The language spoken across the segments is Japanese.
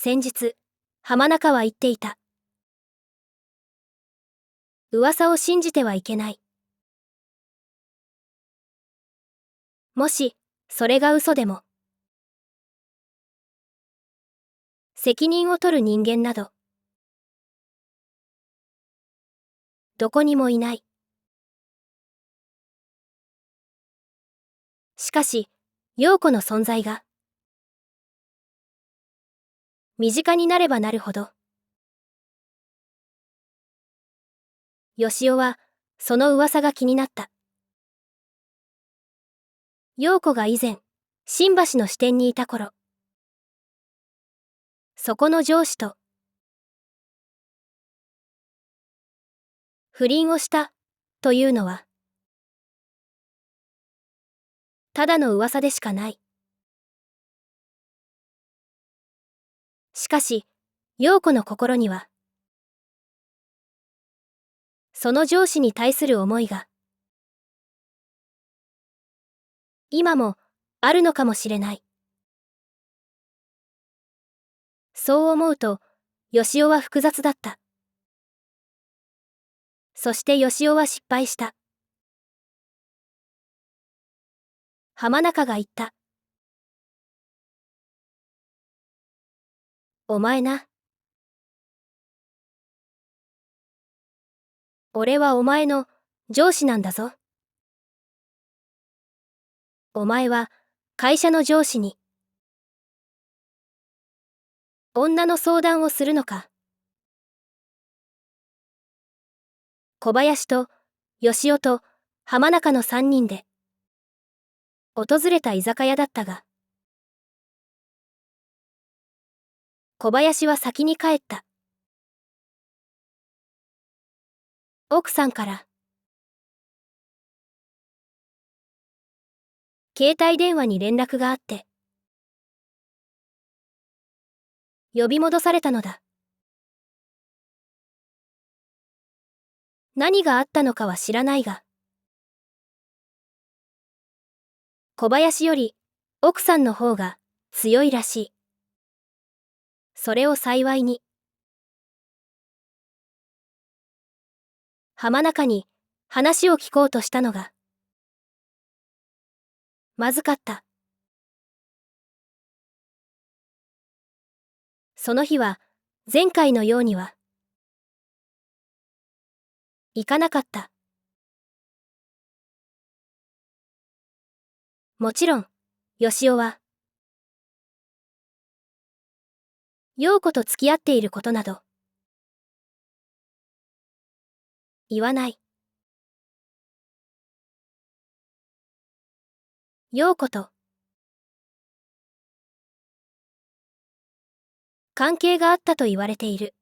先日、浜中は言っていた。噂を信じてはいけない。もし、それが嘘でも。責任を取る人間など、どこにもいない。しかし、陽子の存在が、身近になればなるほど、よしおは、その噂が気になった。陽子が以前、新橋の支店にいた頃、そこの上司と、不倫をした、というのは、ただの噂でしかない。しかし、陽子の心には、その上司に対する思いが、今も、あるのかもしれない。そう思うと、よしおは複雑だった。そしてよしおは失敗した。浜中が言った。お前な。俺はお前の上司なんだぞ。お前は会社の上司に女の相談をするのか。小林と吉尾と浜中の3人で訪れた居酒屋だったが、小林は先に帰った。奥さんから携帯電話に連絡があって呼び戻されたのだ。何があったのかは知らないが、小林より奥さんの方が強いらしい。それを幸いに浜中に話を聞こうとしたのがまずかった。その日は前回のようには行かなかった。もちろん、よしおは陽子と付き合っていることなど言わない。陽子と関係があったと言われている。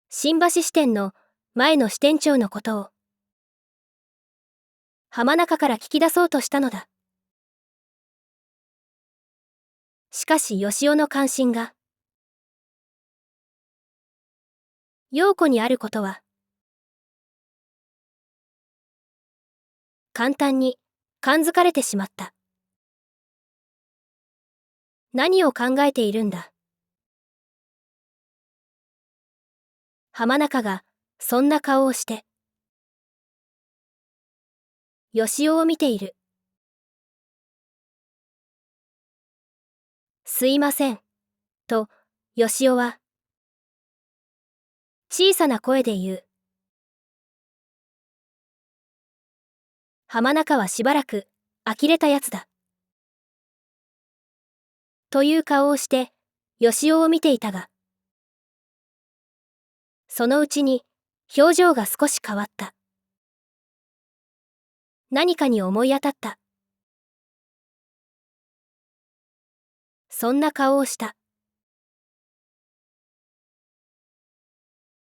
新橋支店の前の支店長のことを浜中から聞き出そうとしたのだ。しかしよしおの関心が陽子にあることは簡単に感づかれてしまった。何を考えているんだ。浜中がそんな顔をしてよしおを見ている。すいません、とよしおは小さな声で言う。浜中はしばらく呆れたやつだ。という顔をしてよしおを見ていたが、そのうちに表情が少し変わった。何かに思い当たった。そんな顔をした。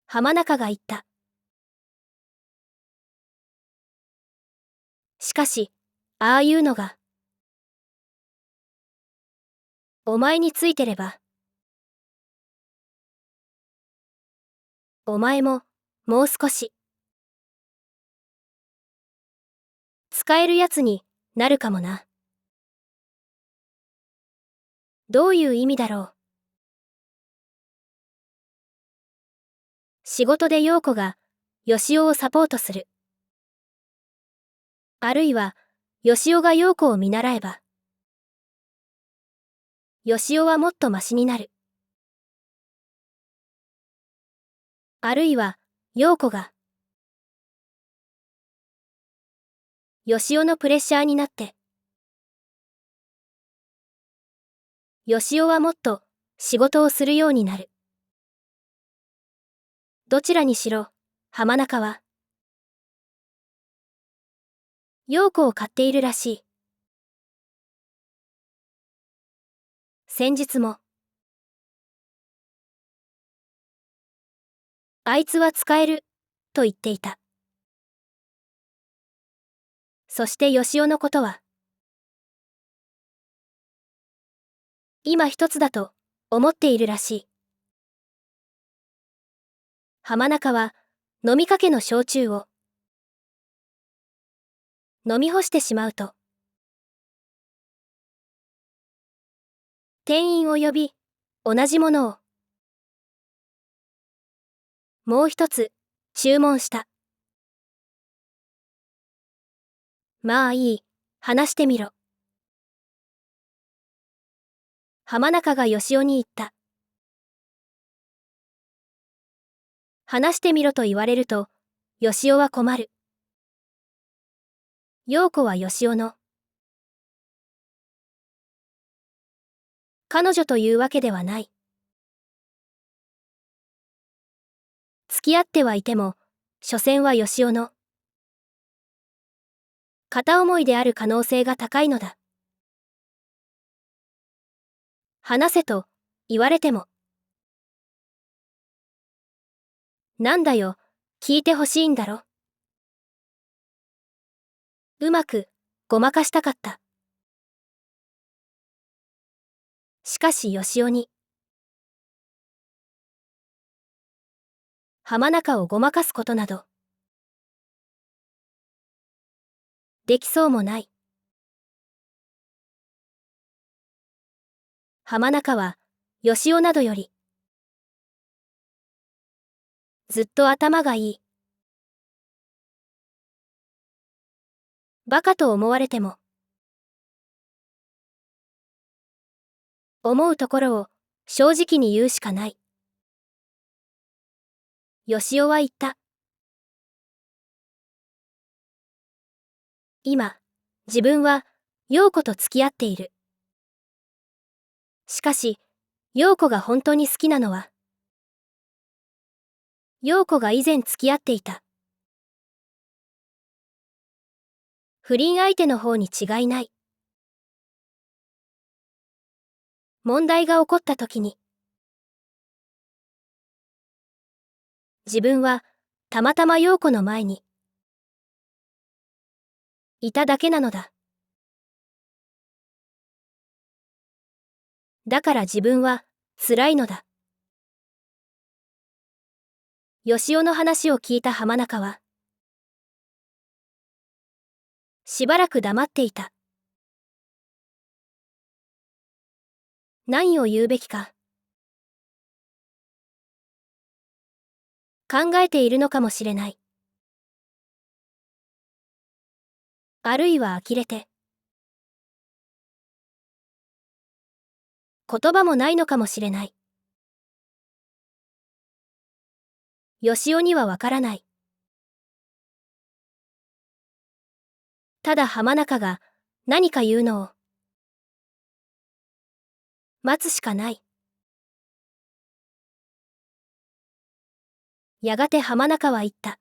浜中が言った。しかし、ああいうのがお前についてれば、お前ももう少し使えるやつになるかもな。どういう意味だろう。仕事で陽子が、よしおをサポートする。あるいは、よしおが陽子を見習えば、よしおはもっとマシになる。あるいは、陽子が、よしおのプレッシャーになって、よしおはもっと仕事をするようになる。どちらにしろ、浜中は、陽子を買っているらしい。先日も、あいつは使える、と言っていた。そしてよしおのことは、今一つだと思っているらしい。浜中は飲みかけの焼酎を飲み干してしまうと、店員を呼び、同じものをもう一つ注文した。まあいい、話してみろ。浜中がよしおに言った。話してみろと言われると、よしおは困る。陽子はよしおの彼女というわけではない。付き合ってはいても、所詮はよしおの片思いである可能性が高いのだ。話せと言われても、なんだよ、聞いてほしいんだろ。うまくごまかしたかった。しかしよしおに、浜中をごまかすことなど、できそうもない。浜中は、よしおなどより、ずっと頭がいい。バカと思われても、思うところを正直に言うしかない。よしおは言った。今、自分は、陽子と付き合っている。しかし、陽子が本当に好きなのは、陽子が以前付き合っていた。不倫相手の方に違いない。問題が起こった時に、自分は、たまたま陽子の前に、いただけなのだ。だから自分は、辛いのだ。よしおの話を聞いた浜中は、しばらく黙っていた。何を言うべきか。考えているのかもしれない。あるいは呆れて。言葉もないのかもしれない。よしおにはわからない。ただ浜中が何か言うのを待つしかない。やがて浜中は言った。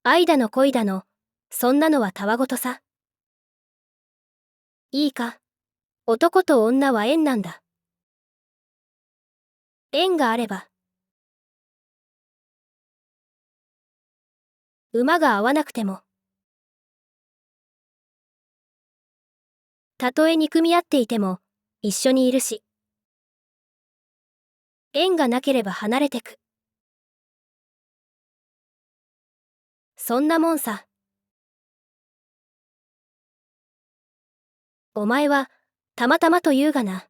愛だの恋だの、そんなのはたわごとさ。いいか、男と女は縁なんだ。縁があれば、馬が合わなくても、たとえ憎み合っていても、一緒にいるし、縁がなければ離れてく。そんなもんさ。お前は、たまたまと言うがな。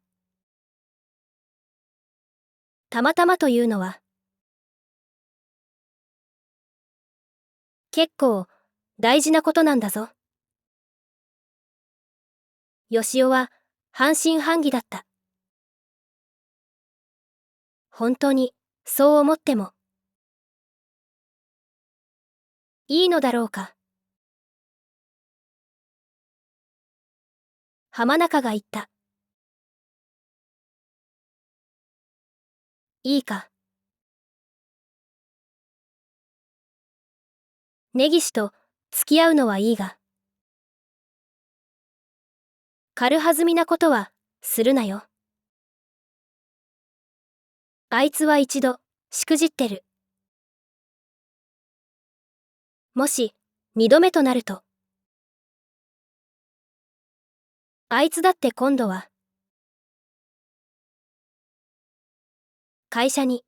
たまたまというのは、結構、大事なことなんだぞ。よしおは、半信半疑だった。本当に、そう思っても、いいのだろうか。浜中が言った。いいか。根岸と、付き合うのはいいが、軽はずみなことは、するなよ。あいつは一度、しくじってる。もし、二度目となると。あいつだって今度は、会社に、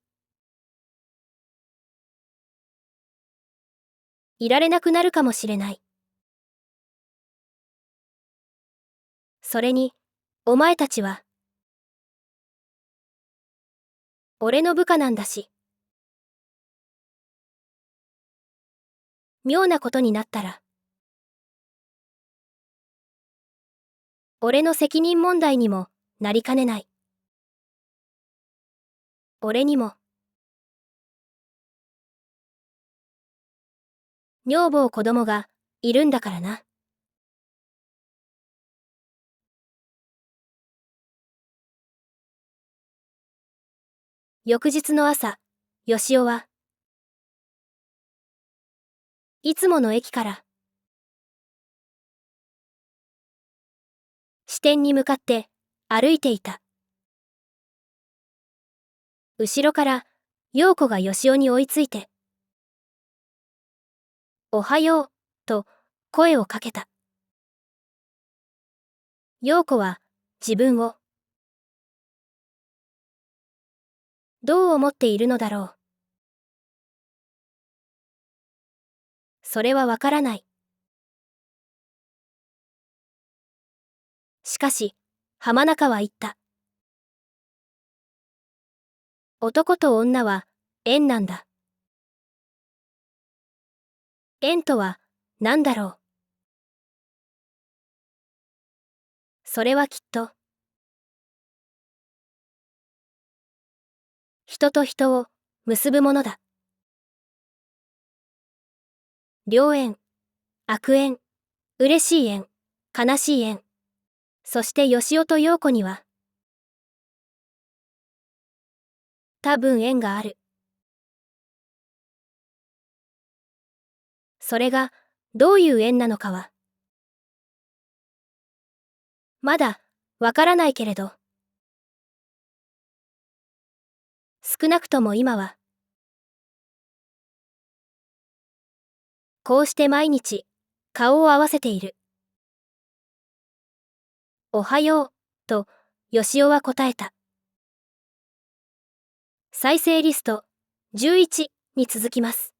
いられなくなるかもしれない。それに、お前たちは、俺の部下なんだし。妙なことになったら、俺の責任問題にもなりかねない。俺にも、女房子供がいるんだからな。翌日の朝、よしおは、いつもの駅から、支店に向かって歩いていた。後ろから、陽子がよしおに追いついて、おはよう、と声をかけた。陽子は自分をどう思っているのだろう。それはわからない。しかし、浜中は言った。男と女は縁なんだ。縁とは何だろう。それはきっと、人と人を結ぶものだ。良縁、悪縁、嬉しい縁、悲しい縁。そしてよしおと陽子には、多分縁がある。それが、どういう縁なのかは、まだ、わからないけれど、少なくとも今は、こうして毎日、顔を合わせている。おはよう、と、よしおは答えた。再生リスト、11に続きます。